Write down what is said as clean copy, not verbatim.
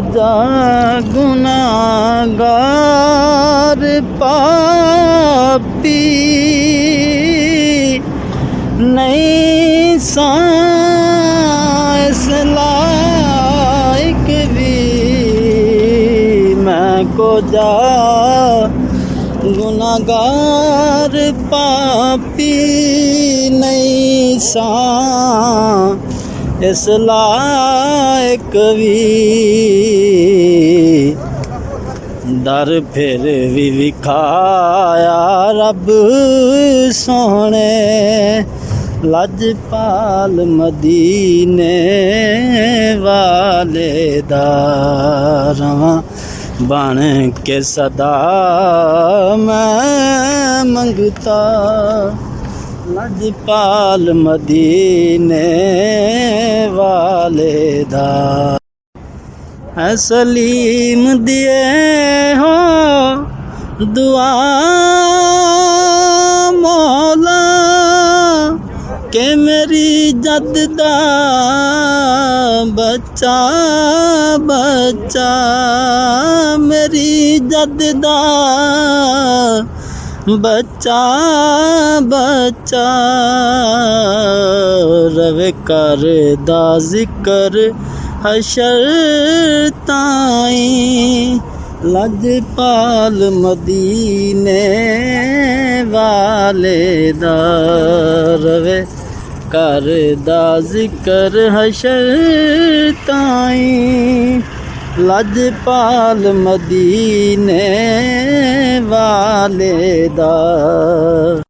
जा गुनाहगार पापी नहीं सा इस लायक भी मैं को जा गुनाहगार पापी नहीं सा इस लायक भी दर फिर भी विखाया रब सोने लजपाल मदीने वाले दा रवां बन के सदा मैं मंगता लजपाल मदीने वाले दा है सलीम दिए हो दुआ मौला के मेरी जद दा बच्चा बच्चा मेरी जद दा बच्चा बच्चा रवे कर दा जिक्र हशर ताई लजपाल मदीने वाले दा रवे कर दा जिक्र हशर ताई लजपाल मदीने वाले दा।